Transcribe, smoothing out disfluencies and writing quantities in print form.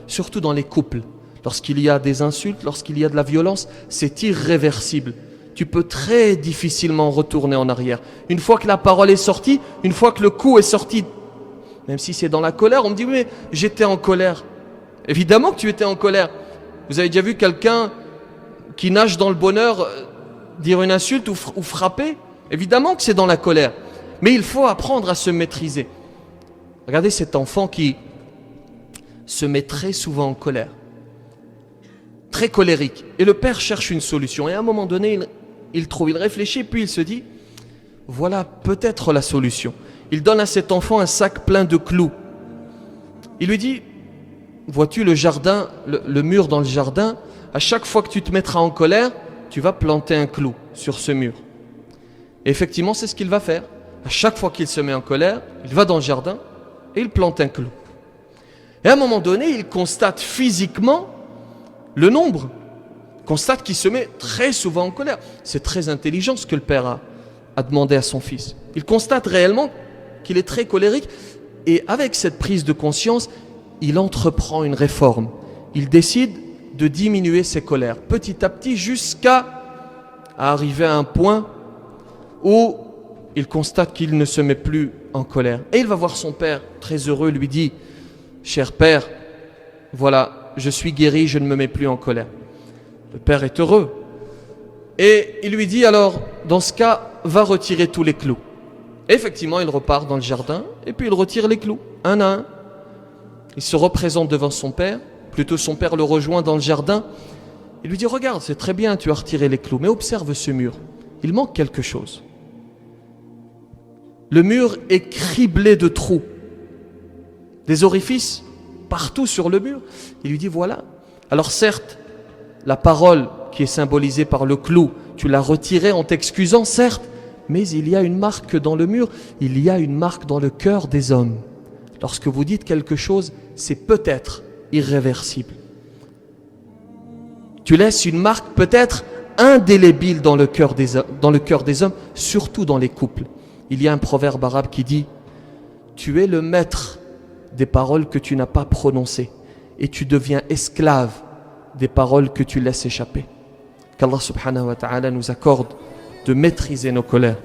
surtout dans les couples. Lorsqu'il y a des insultes, lorsqu'il y a de la violence, c'est irréversible. Tu peux très difficilement retourner en arrière. Une fois que la parole est sortie, une fois que le coup est sorti, même si c'est dans la colère, on me dit, mais j'étais en colère. Évidemment que tu étais en colère. Vous avez déjà vu quelqu'un qui nage dans le bonheur dire une insulte ou frapper? Évidemment que c'est dans la colère. Mais il faut apprendre à se maîtriser. Regardez cet enfant qui se met très souvent en colère. Très colérique. Et le père cherche une solution. Et à un moment donné, il trouve, il réfléchit, puis il se dit, voilà peut-être la solution. Il donne à cet enfant un sac plein de clous. Il lui dit, vois-tu le jardin, le mur dans le jardin, à chaque fois que tu te mettras en colère, tu vas planter un clou sur ce mur. Et effectivement, c'est ce qu'il va faire. À chaque fois qu'il se met en colère, il va dans le jardin et il plante un clou. Et à un moment donné, il constate physiquement le nombre. Il constate qu'il se met très souvent en colère. C'est très intelligent ce que le père a demandé à son fils. Il constate réellement qu'il est très colérique. Et avec cette prise de conscience, il entreprend une réforme. Il décide de diminuer ses colères, petit à petit, jusqu'à arriver à un point où il constate qu'il ne se met plus en colère. Et il va voir son père, très heureux, lui dit, cher père, voilà, je suis guéri, je ne me mets plus en colère. Le père est heureux. Et il lui dit alors, dans ce cas, va retirer tous les clous. Et effectivement, il repart dans le jardin, et puis il retire les clous, un à un. Il se représente devant son père, plutôt son père le rejoint dans le jardin. Il lui dit, regarde, c'est très bien, tu as retiré les clous, mais observe ce mur. Il manque quelque chose. Le mur est criblé de trous, des orifices partout sur le mur. Il lui dit, voilà. Alors certes, la parole qui est symbolisée par le clou, tu l'as retirée en t'excusant, certes, mais il y a une marque dans le mur, il y a une marque dans le cœur des hommes. Lorsque vous dites quelque chose, c'est peut-être irréversible. Tu laisses une marque peut-être indélébile dans le cœur des hommes, surtout dans les couples. Il y a un proverbe arabe qui dit « Tu es le maître des paroles que tu n'as pas prononcées et tu deviens esclave des paroles que tu laisses échapper. » Qu'Allah subhanahu wa ta'ala nous accorde de maîtriser nos colères.